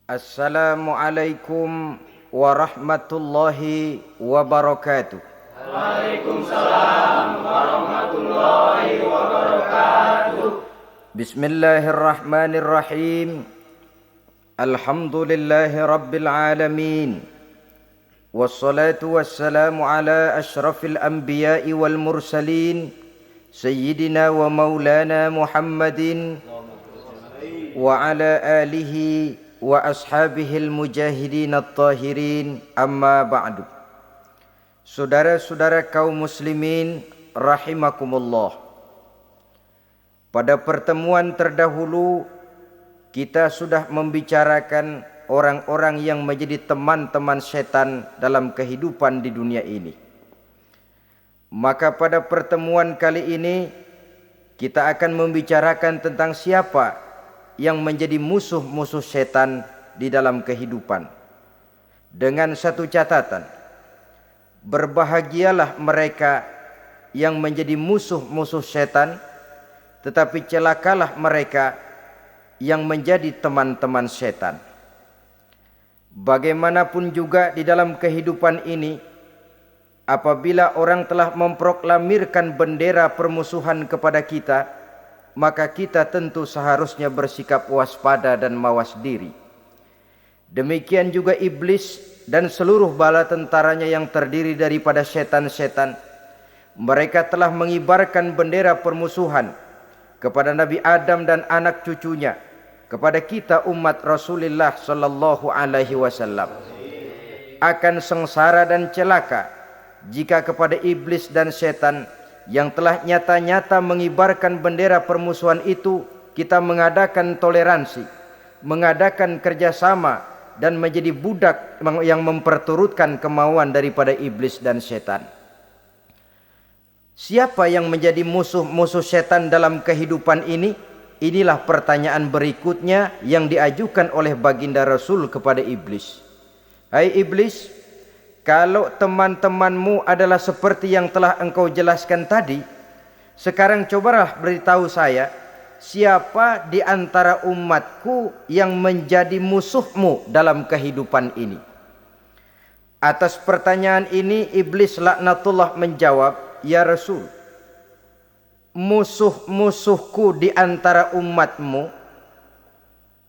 Assalamualaikum warahmatullahi wabarakatuh. Waalaikumsalam warahmatullahi wabarakatuh. Bismillahirrahmanirrahim. Alhamdulillahi rabbil alamin. Wassalatu wassalamu ala ashrafil anbiya'i wal mursalin Sayyidina wa maulana Muhammadin wa ala alihi wa ashabihil mujahidin at-tahirin, amma ba'du. Saudara-saudara kaum muslimin rahimakumullah. Pada pertemuan terdahulu kita sudah membicarakan orang-orang yang menjadi teman-teman setan dalam kehidupan di dunia ini. Maka pada pertemuan kali ini kita akan membicarakan tentang siapa yang menjadi musuh-musuh setan di dalam kehidupan. Dengan satu catatan, berbahagialah mereka yang menjadi musuh-musuh setan, tetapi celakalah mereka yang menjadi teman-teman setan. Bagaimanapun juga di dalam kehidupan ini, apabila orang telah memproklamirkan bendera permusuhan kepada kita, maka kita tentu seharusnya bersikap waspada dan mawas diri. Demikian juga iblis dan seluruh bala tentaranya yang terdiri daripada setan-setan. Mereka telah mengibarkan bendera permusuhan kepada Nabi Adam dan anak cucunya, kepada kita umat Rasulullah sallallahu alaihi wasallam. Akan sengsara dan celaka jika kepada iblis dan setan yang telah nyata-nyata mengibarkan bendera permusuhan itu kita mengadakan toleransi, mengadakan kerjasama, dan menjadi budak yang memperturutkan kemauan daripada iblis dan setan. Siapa yang menjadi musuh-musuh setan dalam kehidupan ini? Inilah pertanyaan berikutnya yang diajukan oleh baginda Rasul kepada iblis. Hai iblis, kalau teman-temanmu adalah seperti yang telah engkau jelaskan tadi, sekarang cobalah beritahu saya, siapa di antara umatku yang menjadi musuhmu dalam kehidupan ini? Atas pertanyaan ini iblis laknatullah menjawab, ya Rasul, musuh-musuhku di antara umatmu,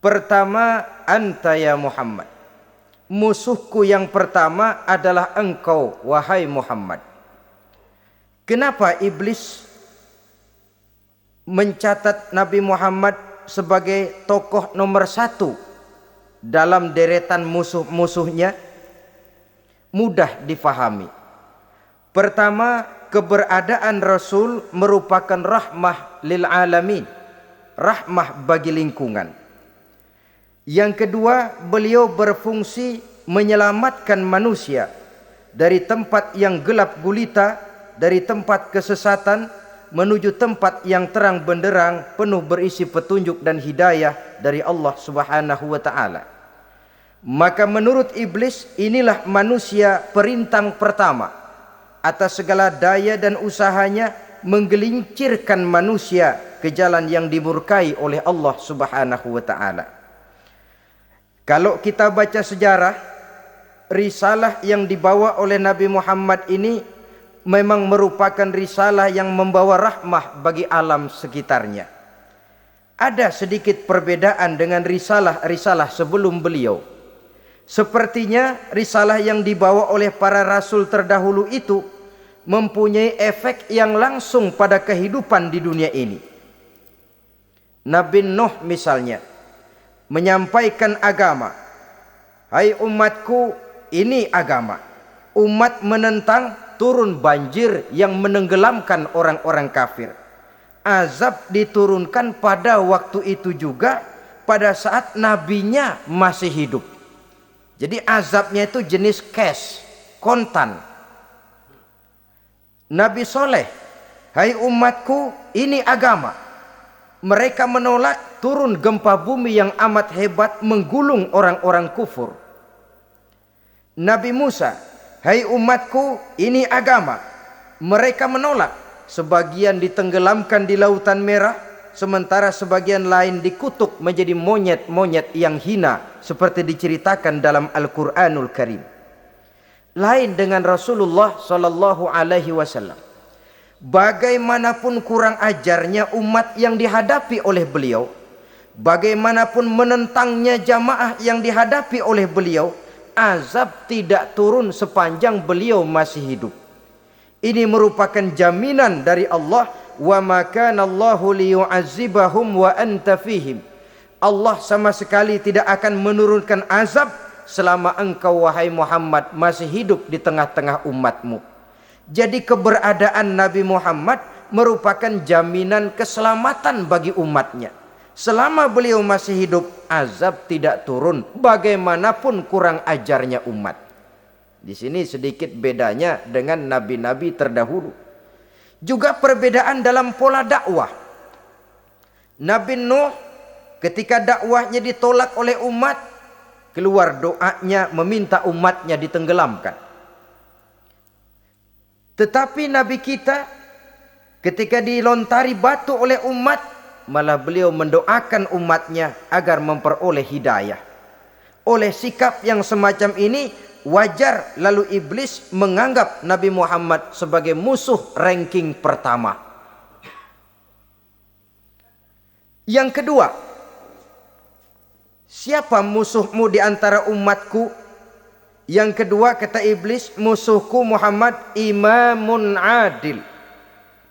pertama anta ya Muhammad. Musuhku yang pertama adalah engkau, wahai Muhammad. Kenapa iblis mencatat Nabi Muhammad sebagai tokoh nomor satu dalam deretan musuh-musuhnya? Mudah difahami. Pertama, keberadaan Rasul merupakan rahmah lil alamin, rahmah bagi lingkungan. Yang kedua, beliau berfungsi menyelamatkan manusia dari tempat yang gelap gulita, dari tempat kesesatan menuju tempat yang terang benderang penuh berisi petunjuk dan hidayah dari Allah Subhanahu wa taala. Maka menurut iblis, inilah manusia perintang pertama atas segala daya dan usahanya menggelincirkan manusia ke jalan yang dimurkai oleh Allah Subhanahu wa taala. Kalau kita baca sejarah, risalah yang dibawa oleh Nabi Muhammad ini memang merupakan risalah yang membawa rahmah bagi alam sekitarnya. Ada sedikit perbedaan dengan risalah-risalah sebelum beliau. Sepertinya risalah yang dibawa oleh para rasul terdahulu itu mempunyai efek yang langsung pada kehidupan di dunia ini. Nabi Nuh misalnya menyampaikan agama. Hai umatku, ini agama. Umat menentang, turun banjir yang menenggelamkan orang-orang kafir. Azab diturunkan pada waktu itu juga, pada saat nabinya masih hidup. Jadi azabnya itu jenis cash, kontan. Nabi Soleh, hai umatku, ini agama. Mereka menolak turun gempa bumi yang amat hebat menggulung orang-orang kufur. Nabi Musa, hai umatku, ini agama. Mereka menolak. Sebagian ditenggelamkan di Lautan Merah, sementara sebagian lain dikutuk menjadi monyet-monyet yang hina, seperti diceritakan dalam Al-Quranul Karim. Lain dengan Rasulullah Sallallahu Alaihi Wasallam. Bagaimanapun kurang ajarnya umat yang dihadapi oleh beliau, bagaimanapun menentangnya jamaah yang dihadapi oleh beliau, azab tidak turun sepanjang beliau masih hidup. Ini merupakan jaminan dari Allah, wa ma kana Allahu liyu'azzibahum wa anta fihim. Allah sama sekali tidak akan menurunkan azab selama engkau wahai Muhammad masih hidup di tengah-tengah umatmu. Jadi keberadaan Nabi Muhammad merupakan jaminan keselamatan bagi umatnya. Selama beliau masih hidup, azab tidak turun bagaimanapun kurang ajarnya umat. Di sini sedikit bedanya dengan nabi-nabi terdahulu. Juga perbedaan dalam pola dakwah. Nabi Nuh ketika dakwahnya ditolak oleh umat, keluar doanya meminta umatnya ditenggelamkan. Tetapi Nabi kita ketika dilontari batu oleh umat, malah beliau mendoakan umatnya agar memperoleh hidayah. Oleh sikap yang semacam ini, wajar lalu iblis menganggap Nabi Muhammad sebagai musuh ranking pertama. Yang kedua, siapa musuhmu di antara umatku? Yang kedua kata iblis, musuhku Muhammad imamun adil.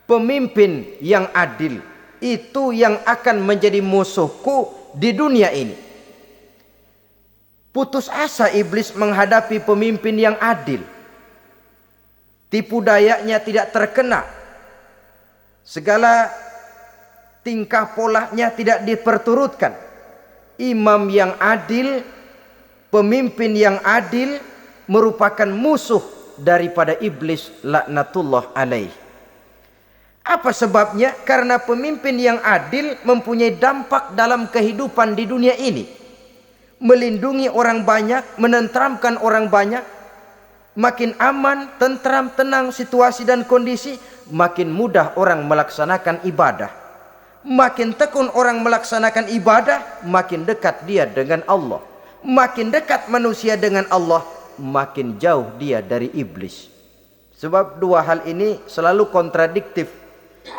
Pemimpin yang adil. Itu yang akan menjadi musuhku di dunia ini. Putus asa iblis menghadapi pemimpin yang adil. Tipu dayanya tidak terkena. Segala tingkah polanya tidak diperturutkan. Imam yang adil, pemimpin yang adil merupakan musuh daripada iblis laknatullah alaih. Apa sebabnya? Karena pemimpin yang adil mempunyai dampak dalam kehidupan di dunia ini. Melindungi orang banyak, menenteramkan orang banyak. Makin aman, tentram, tenang situasi dan kondisi, makin mudah orang melaksanakan ibadah. Makin tekun orang melaksanakan ibadah, makin dekat dia dengan Allah. Makin dekat manusia dengan Allah, makin jauh dia dari iblis. Sebab dua hal ini selalu kontradiktif.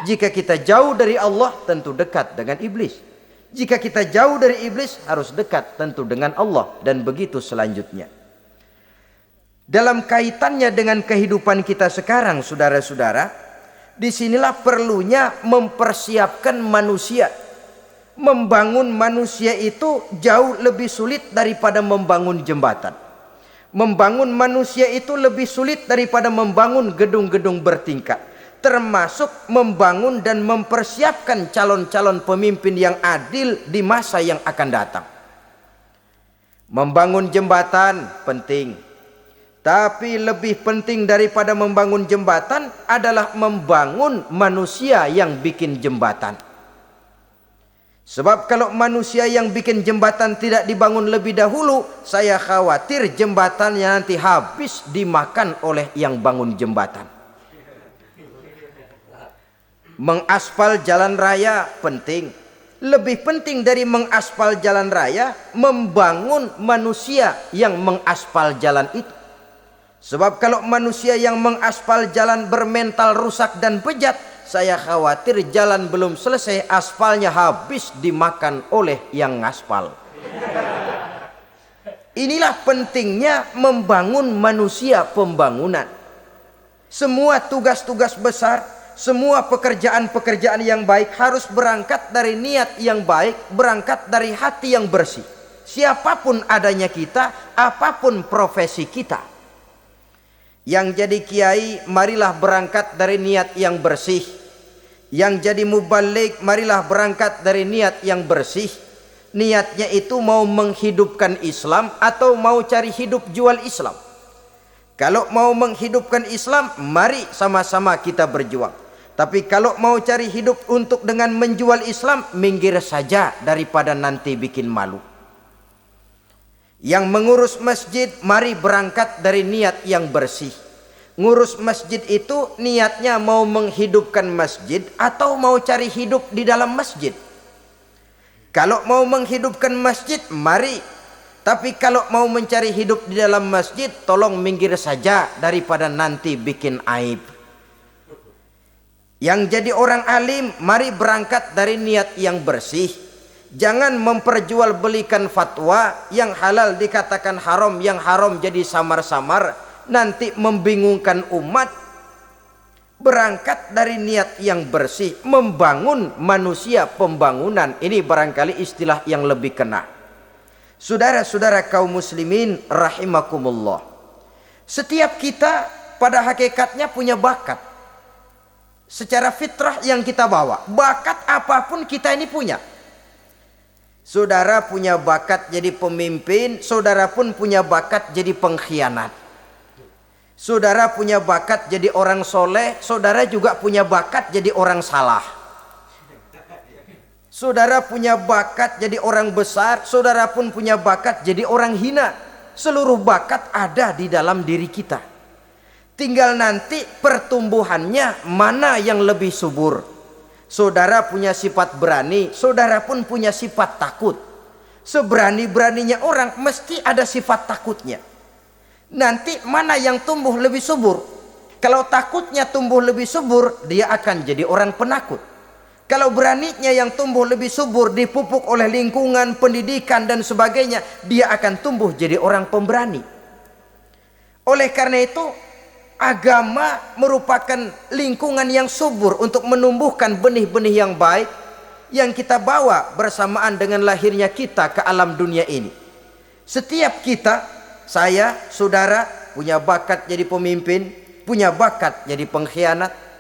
Jika kita jauh dari Allah, tentu dekat dengan iblis. Jika kita jauh dari iblis, harus dekat tentu dengan Allah. Dan begitu selanjutnya. Dalam kaitannya dengan kehidupan kita sekarang, saudara-saudara, disinilah perlunya mempersiapkan manusia. Membangun manusia itu jauh lebih sulit daripada membangun jembatan. Membangun manusia itu lebih sulit daripada membangun gedung-gedung bertingkat. Termasuk membangun dan mempersiapkan calon-calon pemimpin yang adil di masa yang akan datang. Membangun jembatan penting. Tapi lebih penting daripada membangun jembatan adalah membangun manusia yang bikin jembatan. Sebab kalau manusia yang bikin jembatan tidak dibangun lebih dahulu, saya khawatir jembatannya nanti habis dimakan oleh yang bangun jembatan. Mengaspal jalan raya penting. Lebih penting dari mengaspal jalan raya, membangun manusia yang mengaspal jalan itu. Sebab kalau manusia yang mengaspal jalan bermental rusak dan bejat, saya khawatir jalan belum selesai, aspalnya habis dimakan oleh yang ngaspal. Inilah pentingnya membangun manusia pembangunan. Semua tugas-tugas besar, semua pekerjaan-pekerjaan yang baik harus berangkat dari niat yang baik, berangkat dari hati yang bersih. Siapapun adanya kita, apapun profesi kita. Yang jadi kiai, marilah berangkat dari niat yang bersih. Yang jadi mubalik, marilah berangkat dari niat yang bersih. Niatnya itu mau menghidupkan Islam atau mau cari hidup jual Islam. Kalau mau menghidupkan Islam, mari sama-sama kita berjuang. Tapi kalau mau cari hidup untuk dengan menjual Islam, minggir saja daripada nanti bikin malu. Yang mengurus masjid, mari berangkat dari niat yang bersih. Ngurus masjid itu niatnya mau menghidupkan masjid atau mau cari hidup di dalam masjid. Kalau mau menghidupkan masjid, mari. Tapi kalau mau mencari hidup di dalam masjid, tolong minggir saja daripada nanti bikin aib. Yang jadi orang alim, mari berangkat dari niat yang bersih. Jangan memperjualbelikan fatwa, yang halal dikatakan haram, yang haram jadi samar-samar, nanti membingungkan umat. Berangkat dari niat yang bersih, membangun manusia pembangunan. Ini barangkali istilah yang lebih kena. Saudara-saudara kaum muslimin rahimakumullah. Setiap kita pada hakikatnya punya bakat. Secara fitrah yang kita bawa, bakat apapun kita ini punya. Saudara punya bakat jadi pemimpin, saudara pun punya bakat jadi pengkhianat. Saudara punya bakat jadi orang soleh, saudara juga punya bakat jadi orang salah. Saudara punya bakat jadi orang besar, saudara pun punya bakat jadi orang hina. Seluruh bakat ada di dalam diri kita. Tinggal nanti pertumbuhannya mana yang lebih subur. Saudara punya sifat berani, saudara pun punya sifat takut. Seberani-beraninya orang mesti ada sifat takutnya. Nanti mana yang tumbuh lebih subur? Kalau takutnya tumbuh lebih subur, dia akan jadi orang penakut. Kalau beraninya yang tumbuh lebih subur, dipupuk oleh lingkungan, pendidikan dan sebagainya, dia akan tumbuh jadi orang pemberani. Oleh karena itu, agama merupakan lingkungan yang subur untuk menumbuhkan benih-benih yang baik yang kita bawa bersamaan dengan lahirnya kita ke alam dunia ini. Setiap kita, saya, saudara, punya bakat jadi pemimpin, punya bakat jadi pengkhianat,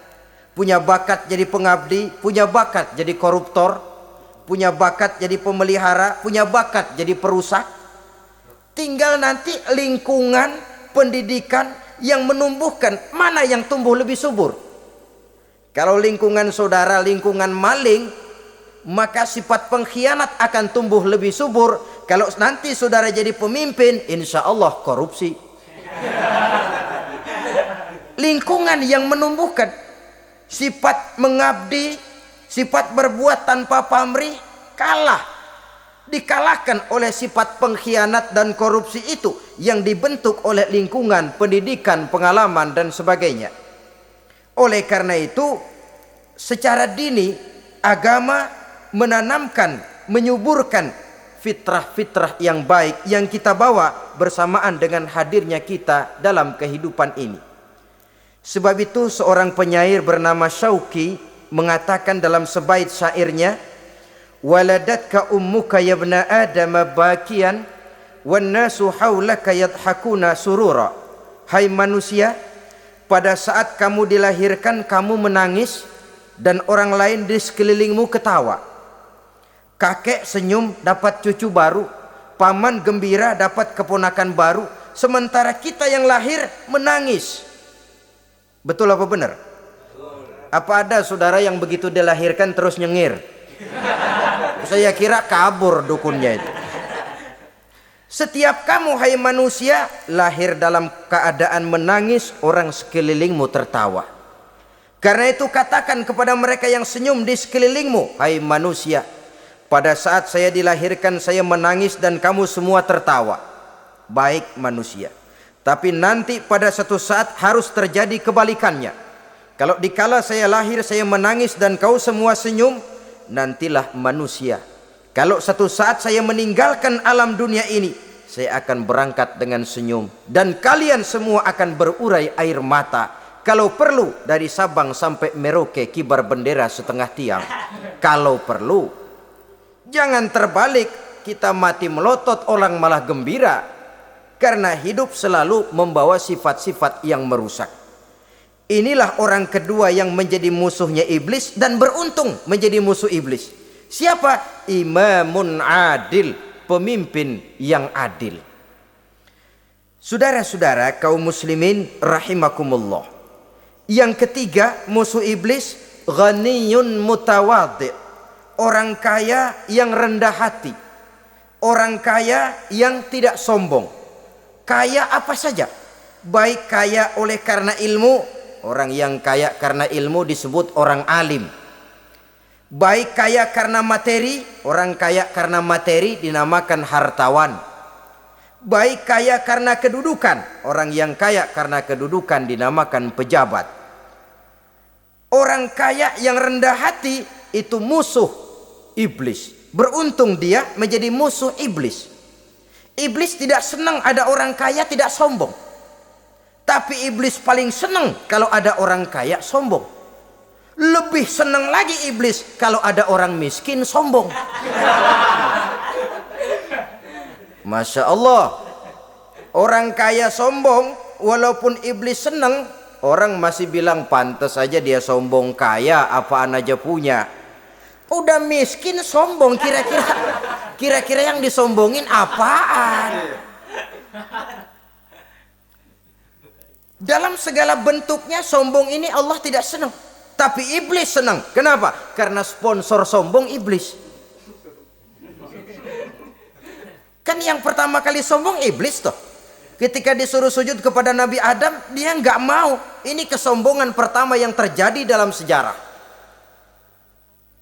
punya bakat jadi pengabdi, punya bakat jadi koruptor, punya bakat jadi pemelihara, punya bakat jadi perusak. Tinggal nanti lingkungan pendidikan yang menumbuhkan mana yang tumbuh lebih subur. Kalau lingkungan saudara lingkungan maling, maka sifat pengkhianat akan tumbuh lebih subur. Kalau nanti saudara jadi pemimpin, insya Allah korupsi. Lingkungan yang menumbuhkan sifat mengabdi, sifat berbuat tanpa pamrih, dikalahkan oleh sifat pengkhianat dan korupsi itu yang dibentuk oleh lingkungan, pendidikan, pengalaman dan sebagainya. Oleh karena itu, secara dini agama menanamkan, menyuburkan fitrah-fitrah yang baik yang kita bawa bersamaan dengan hadirnya kita dalam kehidupan ini. Sebab itu seorang penyair bernama Syauqi mengatakan dalam sebaik syairnya, waladatka ummuka ya ibna adam bakian wan nasu haulaka yadhakuna surura. Hai manusia, pada saat kamu dilahirkan kamu menangis dan orang lain di sekelilingmu ketawa. Kakek senyum dapat cucu baru, paman gembira dapat keponakan baru, sementara kita yang lahir menangis. Betul apa benar? Apa ada saudara yang begitu dilahirkan terus nyengir? Saya kira kabur dukunnya itu. Setiap kamu hai manusia lahir dalam keadaan menangis, orang sekelilingmu tertawa. Karena itu katakan kepada mereka yang senyum di sekelilingmu, hai manusia, pada saat saya dilahirkan saya menangis dan kamu semua tertawa. Baik manusia. Tapi nanti pada satu saat harus terjadi kebalikannya. Kalau dikala saya lahir saya menangis dan kau semua senyum, nantilah manusia. Kalau satu saat saya meninggalkan alam dunia ini, saya akan berangkat dengan senyum dan kalian semua akan berurai air mata. Kalau perlu dari Sabang sampai Merauke kibar bendera setengah tiang. Kalau perlu. Jangan terbalik, kita mati melotot orang malah gembira. Karena hidup selalu membawa sifat-sifat yang merusak. Inilah orang kedua yang menjadi musuhnya iblis dan beruntung menjadi musuh iblis. Siapa? Imamun adil, pemimpin yang adil. Saudara-saudara kaum muslimin rahimakumullah. Yang ketiga, musuh iblis ghaniyun mutawadhi. Orang kaya yang rendah hati. Orang kaya yang tidak sombong. Kaya apa saja. Baik kaya oleh karena ilmu. Orang yang kaya karena ilmu disebut orang alim. Baik kaya karena materi. Orang kaya karena materi dinamakan hartawan. Baik kaya karena kedudukan. Orang yang kaya karena kedudukan dinamakan pejabat. Orang kaya yang rendah hati itu musuh iblis. Beruntung dia menjadi musuh iblis. Iblis tidak senang ada orang kaya tidak sombong. Tapi iblis paling senang kalau ada orang kaya sombong. Lebih senang lagi iblis kalau ada orang miskin sombong. Masya Allah. Orang kaya sombong, walaupun iblis senang, orang masih bilang pantas saja dia sombong, kaya apaan aja punya. Udah miskin sombong, kira-kira yang disombongin apaan? Dalam segala bentuknya sombong ini Allah tidak senang, tapi iblis senang. Kenapa? Karena sponsor sombong iblis. Kan yang pertama kali sombong iblis toh. Ketika disuruh sujud kepada Nabi Adam, dia nggak mau. Ini kesombongan pertama yang terjadi dalam sejarah.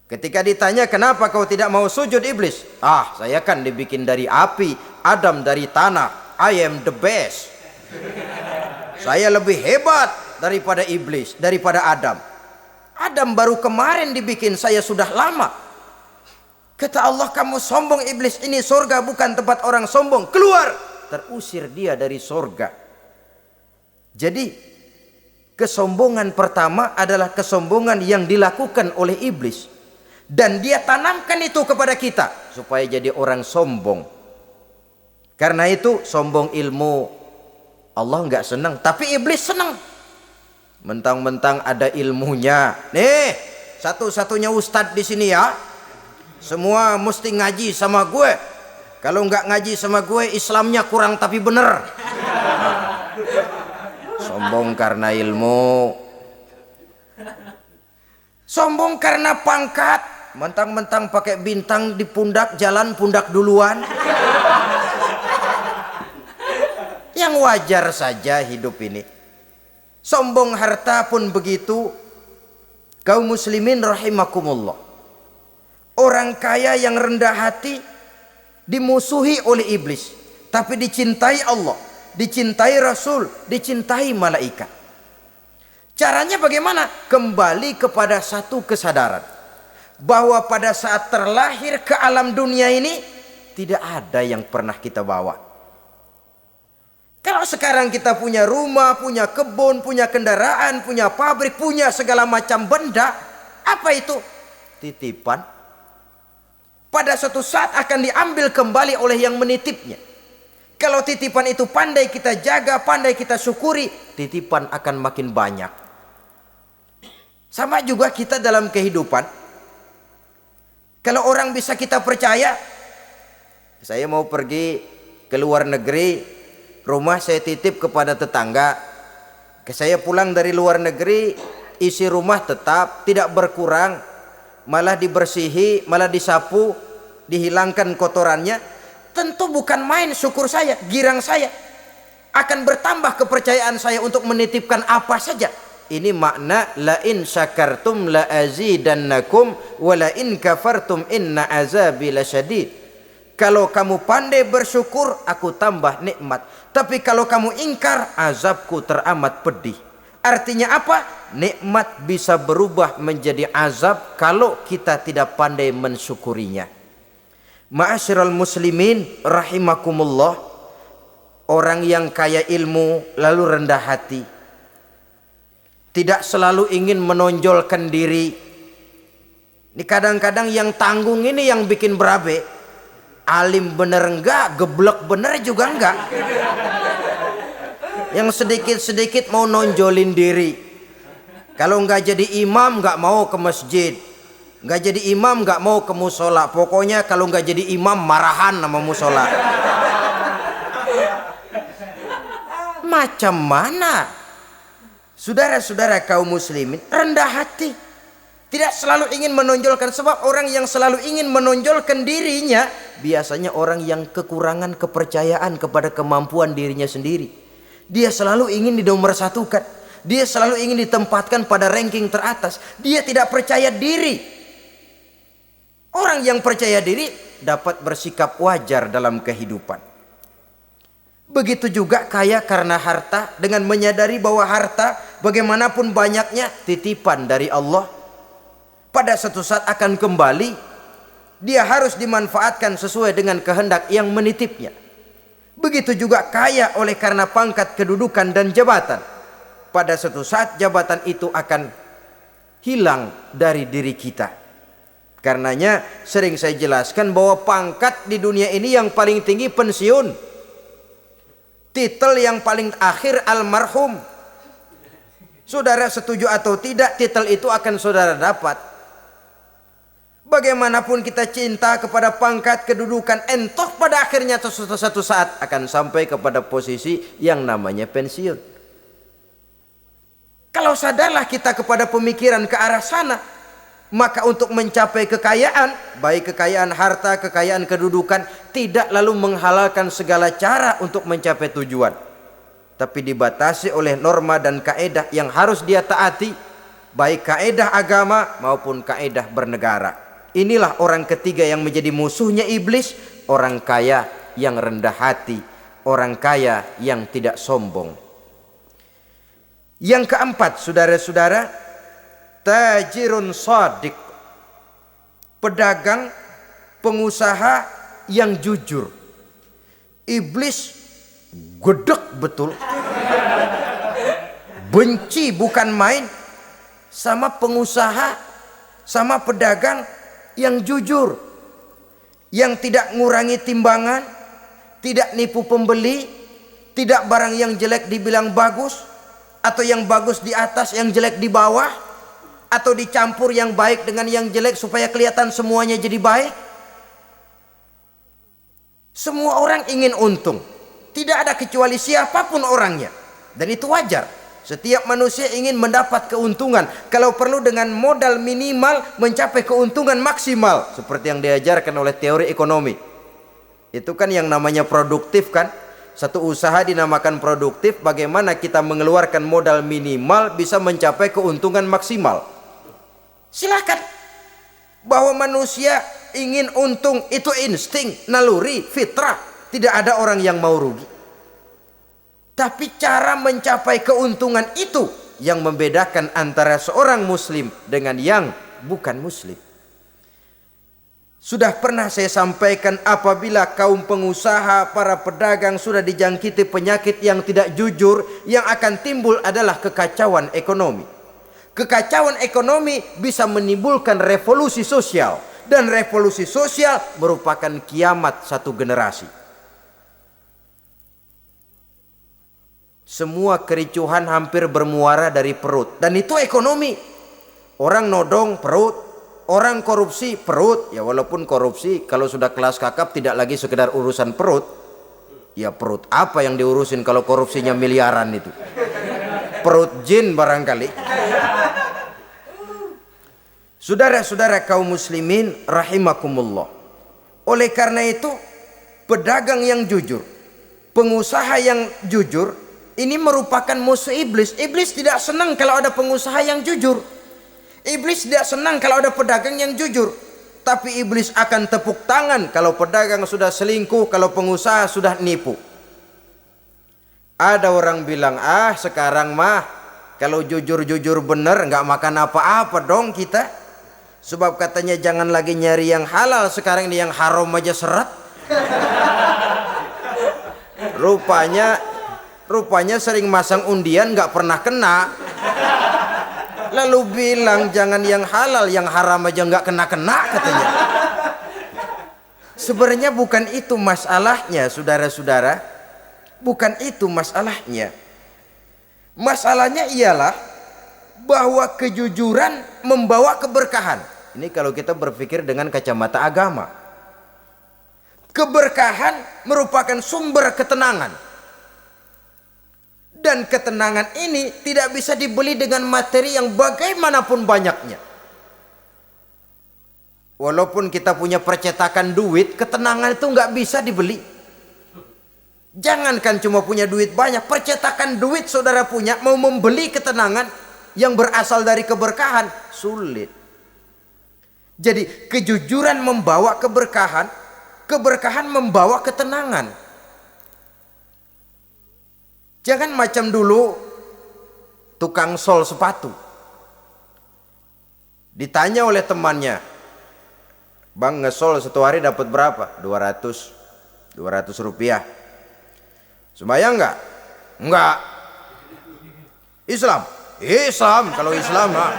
Ketika ditanya, kenapa kau tidak mau sujud iblis? Ah, saya kan dibikin dari api, Adam dari tanah. I am the best. Saya lebih hebat daripada iblis, daripada Adam. Adam baru kemarin dibikin, saya sudah lama. Kata Allah, kamu sombong iblis, ini surga bukan tempat orang sombong. Keluar! Terusir dia dari surga. Jadi kesombongan pertama adalah kesombongan yang dilakukan oleh iblis. Dan dia tanamkan itu kepada kita supaya jadi orang sombong. Karena itu sombong ilmu Allah nggak senang, tapi iblis senang. Mentang-mentang ada ilmunya. Nih, satu-satunya ustadz di sini ya. Semua mesti ngaji sama gue. Kalau nggak ngaji sama gue, Islamnya kurang tapi bener. Sombong karena ilmu. Sombong karena pangkat. Mentang-mentang pakai bintang di pundak, jalan pundak duluan. Yang wajar saja hidup ini. Sombong harta pun begitu. Kaum muslimin rahimakumullah. Orang kaya yang rendah hati dimusuhi oleh iblis, tapi dicintai Allah, dicintai Rasul, dicintai malaikat. Caranya bagaimana? Kembali kepada satu kesadaran bahwa pada saat terlahir ke alam dunia ini tidak ada yang pernah kita bawa. Kalau sekarang kita punya rumah, punya kebun, punya kendaraan, punya pabrik, punya segala macam benda, apa itu? Titipan. Pada suatu saat akan diambil kembali oleh yang menitipnya. Kalau titipan itu pandai kita jaga, pandai kita syukuri, titipan akan makin banyak. Sama juga kita dalam kehidupan. Kalau orang bisa kita percaya, saya mau pergi ke luar negeri, rumah saya titip kepada tetangga. Saya pulang dari luar negeri, isi rumah tetap tidak berkurang, malah dibersihi, malah disapu, dihilangkan kotorannya. Tentu bukan main syukur saya, girang saya. Akan bertambah kepercayaan saya untuk menitipkan apa saja. Ini makna la in syakartum la azidannakum wa la in kafartum inna azabi lasyadid. Kalau kamu pandai bersyukur, aku tambah nikmat. Tapi kalau kamu ingkar, azabku teramat pedih. Artinya apa? Nikmat bisa berubah menjadi azab kalau kita tidak pandai mensyukurinya. Ma'asyiral muslimin rahimakumullah. Orang yang kaya ilmu lalu rendah hati, tidak selalu ingin menonjolkan diri. Ini kadang-kadang yang tanggung ini yang bikin berabe. Alim bener enggak, geblek bener juga enggak. Yang sedikit-sedikit mau nonjolin diri. Kalau enggak jadi imam enggak mau ke masjid. Enggak jadi imam enggak mau ke musola. Pokoknya kalau enggak jadi imam marahan sama musola. Macam mana saudara-saudara kaum muslimin rendah hati, tidak selalu ingin menonjolkan. Sebab orang yang selalu ingin menonjolkan dirinya biasanya orang yang kekurangan kepercayaan kepada kemampuan dirinya sendiri. Dia selalu ingin dinomorsatukan, dia selalu ingin ditempatkan pada ranking teratas. Dia tidak percaya diri. Orang yang percaya diri dapat bersikap wajar dalam kehidupan. Begitu juga kaya karena harta, dengan menyadari bahwa harta bagaimanapun banyaknya titipan dari Allah, pada suatu saat akan kembali. Dia harus dimanfaatkan sesuai dengan kehendak yang menitipnya. Begitu juga kaya oleh karena pangkat, kedudukan dan jabatan. Pada suatu saat jabatan itu akan hilang dari diri kita. Karenanya sering saya jelaskan bahwa pangkat di dunia ini yang paling tinggi pensiun. Titel yang paling akhir almarhum. Saudara setuju atau tidak, titel itu akan saudara dapat. Bagaimanapun kita cinta kepada pangkat, kedudukan, entah pada akhirnya suatu saat akan sampai kepada posisi yang namanya pensiun. Kalau sadarlah kita kepada pemikiran ke arah sana, maka untuk mencapai kekayaan, baik kekayaan harta, kekayaan kedudukan, tidak lalu menghalalkan segala cara untuk mencapai tujuan, tapi dibatasi oleh norma dan kaedah yang harus dia taati, baik kaedah agama maupun kaedah bernegara. Inilah orang ketiga yang menjadi musuhnya iblis, orang kaya yang rendah hati, orang kaya yang tidak sombong. Yang keempat, saudara-saudara, tajirun shadiq, pedagang, pengusaha yang jujur. Iblis gedek betul, benci bukan main sama pengusaha, sama pedagang yang jujur, yang tidak ngurangi timbangan, tidak nipu pembeli, tidak barang yang jelek dibilang bagus, atau yang bagus di atas yang jelek di bawah, atau dicampur yang baik dengan yang jelek supaya kelihatan semuanya jadi baik. Semua orang ingin untung, tidak ada kecuali siapapun orangnya, dan itu wajar. Setiap manusia ingin mendapat keuntungan, kalau perlu dengan modal minimal mencapai keuntungan maksimal, seperti yang diajarkan oleh teori ekonomi. Itu kan yang namanya produktif kan. Satu usaha dinamakan produktif, bagaimana kita mengeluarkan modal minimal bisa mencapai keuntungan maksimal. Silakan. Bahwa manusia ingin untung itu insting, naluri, fitrah. Tidak ada orang yang mau rugi. Tapi cara mencapai keuntungan itu yang membedakan antara seorang muslim dengan yang bukan muslim. Sudah pernah saya sampaikan, apabila kaum pengusaha, para pedagang sudah dijangkiti penyakit yang tidak jujur, yang akan timbul adalah kekacauan ekonomi. Kekacauan ekonomi bisa menimbulkan revolusi sosial, dan revolusi sosial merupakan kiamat satu generasi. Semua kericuhan hampir bermuara dari perut, dan itu ekonomi. Orang nodong perut, orang korupsi perut. Ya walaupun korupsi kalau sudah kelas kakap tidak lagi sekedar urusan perut. Ya perut apa yang diurusin kalau korupsinya miliaran itu? Perut jin barangkali. Saudara-saudara kaum muslimin rahimakumullah. Oleh karena itu, pedagang yang jujur, pengusaha yang jujur, ini merupakan musuh iblis. Iblis tidak senang kalau ada pengusaha yang jujur. Iblis tidak senang kalau ada pedagang yang jujur. Tapi iblis akan tepuk tangan kalau pedagang sudah selingkuh, kalau pengusaha sudah nipu. Ada orang bilang, sekarang mah kalau jujur-jujur bener nggak makan apa-apa dong kita. Sebab katanya jangan lagi nyari yang halal, sekarang ini yang haram aja seret. Rupanya sering masang undian nggak pernah kena. Lalu bilang jangan yang halal, yang haram aja nggak kena-kena katanya. Sebenarnya bukan itu masalahnya, saudara-saudara. Bukan itu masalahnya. Masalahnya ialah bahwa kejujuran membawa keberkahan. Ini kalau kita berpikir dengan kacamata agama. Keberkahan merupakan sumber ketenangan. Dan ketenangan ini tidak bisa dibeli dengan materi yang bagaimanapun banyaknya. Walaupun kita punya percetakan duit, ketenangan itu nggak bisa dibeli. Jangankan cuma punya duit banyak, percetakan duit saudara punya, mau membeli ketenangan yang berasal dari keberkahan, sulit. Jadi kejujuran membawa keberkahan, keberkahan membawa ketenangan. Jangan macam dulu tukang sol sepatu. Ditanya oleh temannya, "Bang, ngesol satu hari dapat berapa?" 200 rupiah. Sembayang enggak? Enggak. Islam? Islam, kalau Islam mah.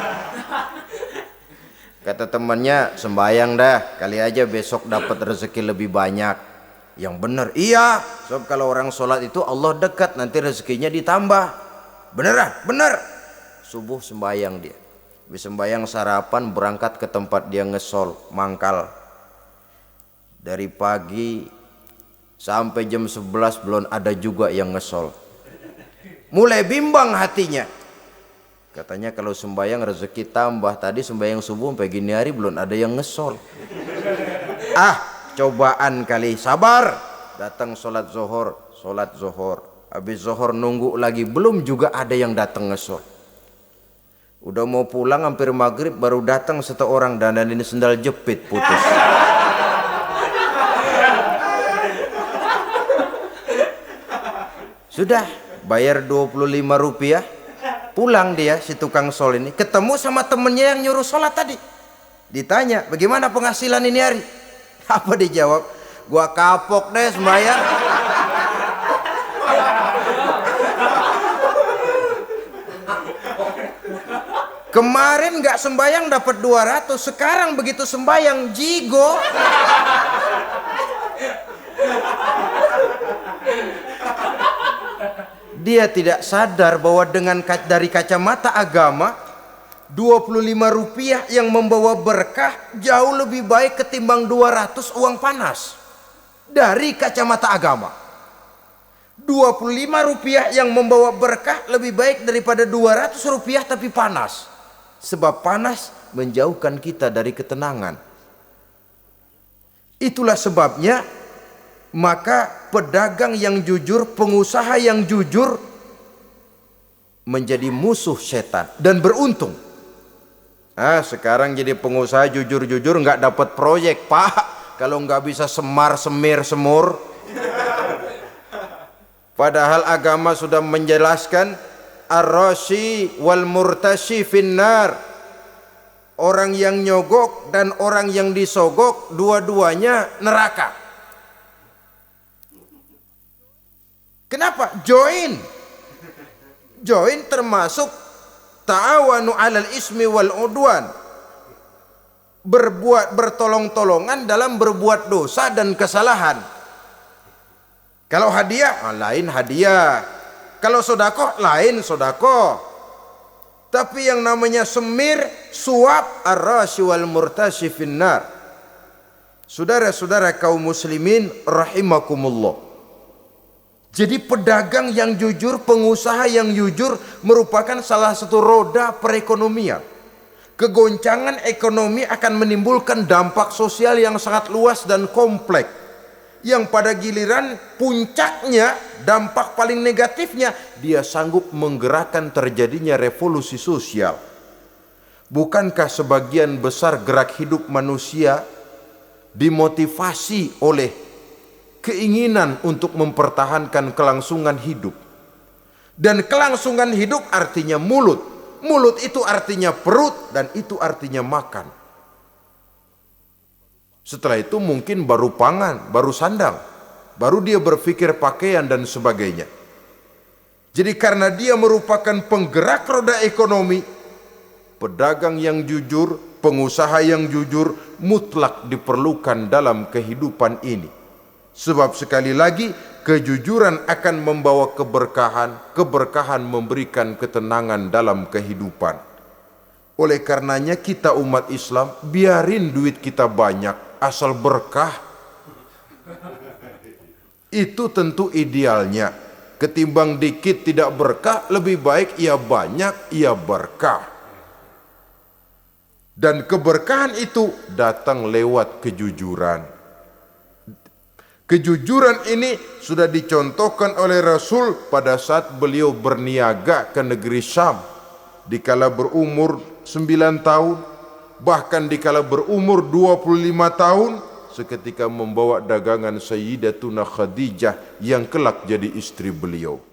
Kata temannya, "Sembayang dah, kali aja besok dapat rezeki lebih banyak." Yang benar, iya. Sebab kalau orang sholat itu Allah dekat, nanti rezekinya ditambah. Beneran? Bener. Subuh sembayang dia. Habis sembayang sarapan, berangkat ke tempat dia ngesol, mangkal. Dari pagi sampai jam 11 belum ada juga yang ngesol. Mulai bimbang hatinya. Katanya kalau sembayang rezeki tambah. Tadi sembayang subuh sampai gini hari belum ada yang ngesol. Cobaan kali, sabar. Datang sholat zohor. Habis zohor nunggu lagi, belum juga ada yang datang ngesol. Udah mau pulang hampir maghrib, baru datang satu orang dandan ini sendal jepit putus. Sudah bayar 25 rupiah, pulang dia si tukang sol ini, ketemu sama temennya yang nyuruh sholat tadi. Ditanya, "Bagaimana penghasilan ini hari?" Apa dijawab? "Gua kapok deh sembahyang." Kemarin nggak sembahyang dapat 200, sekarang begitu sembahyang jigo. Dia tidak sadar bahwa dari kacamata agama 25 rupiah yang membawa berkah jauh lebih baik ketimbang 200 uang panas. Dari kacamata agama 25 rupiah yang membawa berkah lebih baik daripada 200 rupiah tapi panas. Sebab panas menjauhkan kita dari ketenangan. Itulah sebabnya maka pedagang yang jujur, pengusaha yang jujur menjadi musuh setan dan beruntung. Sekarang jadi pengusaha jujur-jujur nggak dapat proyek, Pak. Kalau nggak bisa semir semur. Padahal agama sudah menjelaskan ar-rashi wal murtashi finnar. Orang yang nyogok dan orang yang disogok dua-duanya neraka. Kenapa? Join termasuk ta'awanu 'alal ismi wal udwan. Bertolong-tolongan dalam berbuat dosa dan kesalahan. Kalau hadiah, lain hadiah. Kalau sedekah, lain sedekah. Tapi yang namanya semir, suap, ar-rasy wal murtasy finnar. Saudara-saudara kaum muslimin rahimakumullah. Jadi pedagang yang jujur, pengusaha yang jujur merupakan salah satu roda perekonomian. Kegoncangan ekonomi akan menimbulkan dampak sosial yang sangat luas dan kompleks. Yang pada giliran puncaknya, dampak paling negatifnya, dia sanggup menggerakkan terjadinya revolusi sosial. Bukankah sebagian besar gerak hidup manusia dimotivasi oleh keinginan untuk mempertahankan kelangsungan hidup? Dan kelangsungan hidup artinya mulut. Mulut itu artinya perut dan itu artinya makan. Setelah itu mungkin baru pangan, baru sandang, baru dia berpikir pakaian dan sebagainya. Jadi karena dia merupakan penggerak roda ekonomi, pedagang yang jujur, pengusaha yang jujur mutlak diperlukan dalam kehidupan ini. Sebab sekali lagi kejujuran akan membawa keberkahan, keberkahan memberikan ketenangan dalam kehidupan. Oleh karenanya kita umat Islam biarin duit kita banyak asal berkah. Itu tentu idealnya. Ketimbang dikit tidak berkah, lebih baik ia banyak, ia berkah. Dan keberkahan itu datang lewat kejujuran. Kejujuran ini sudah dicontohkan oleh Rasul pada saat beliau berniaga ke negeri Syam. Dikala berumur 9 tahun, bahkan dikala berumur 25 tahun, seketika membawa dagangan Sayyidatuna Khadijah yang kelak jadi istri beliau.